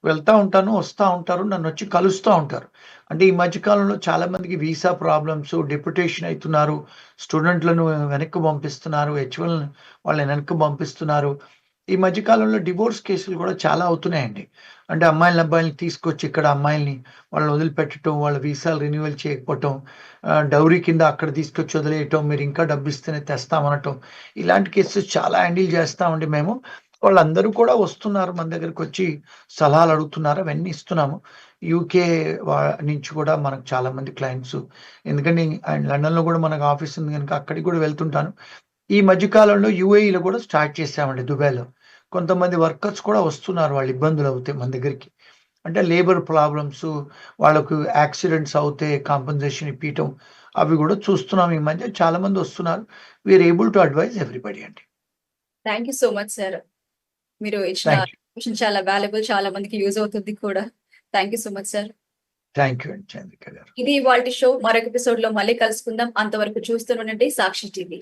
వెళ్తా ఉంటాను. వస్తా ఉంటారు. నన్నొచ్చి కలుస్తా ఉంటారు. అంటే ఈ మధ్య కాలంలో చాలా మందికి వీసా ప్రాబ్లమ్స్, డిప్యుటేషన్ అయితున్నారు. స్టూడెంట్‌లను వెనక్కి పంపిస్తున్నారు. హెచ్-1 వాళ్ళని వెనక్కి పంపిస్తున్నారు. ఈ మధ్య కాలంలో డివోర్స్ కేసులు గూడా చాలా అవుతున్నాయండి. అంటే అమ్మాయిలని, అబ్బాయిలని తీసుకొచ్చి ఇక్కడ అమ్మాయిల్ని వాళ్ళని వదిలిపెట్టటం, వాళ్ళ వీసాలు రెన్యువల్ చేయకపోవటం, డౌరీ కింద అక్కడ తీసుకొచ్చి వదిలేయటం, మీరింకా డబ్బిస్తేనే తెస్తామనటం. ఇలాంటి కేసెస్ చాలా హ్యాండిల్ చేస్తామండి మేము. వాళ్ళందరూ కూడా వస్తున్నారు మన దగ్గరకొచ్చి సలహాలు అడుగుతున్నారు. అవన్నీ ఇస్తున్నాము. యూకే నుంచి కూడా మనకు చాలా మంది క్లయింట్స్ ఎందుకంటే లండన్‌లో కూడా మనకు ఆఫీస్ ఉంది గనుక అక్కడికి కూడా వెళ్తుంటాను. ఈ మధ్య కాలంలో యూఏఈలో కూడా స్టార్ట్ చేశామండి దుబాయ్‌లో. కొంతమంది వర్కర్స్ కూడా వస్తున్నారు. వాళ్ళు ఇబ్బందులవుతే మన దగ్గరికి. అంటే లేబర్ ప్రాబ్లమ్స్, వాళ్ళకు యాక్సిడెంట్స్ అవుతే కాంపెన్సేషన్ ఇప్పియటం అవి గూడా చూస్తున్నాం ఈ మధ్య. చాలా మంది వస్తున్నారు. We are able to advise everybody అండి. Thank you so much sir. మీరు ఇచ్చిన థాంక్ యూ. ఇన్ఫర్మేషన్ చాలా వాల్యుబుల్. చాలా మందికి యూజ్ అవుతుంది కూడా. Thank you so much sir. Thank you అండి చంద్రిక గారు. ఇది ఇవాల్టి షో. మరొక ఎపిసోడ్‌లో మళ్ళీ కలుసుకుందాం. అంతవరకు చూస్తూనే ఉండండి సాక్షి టీవీ.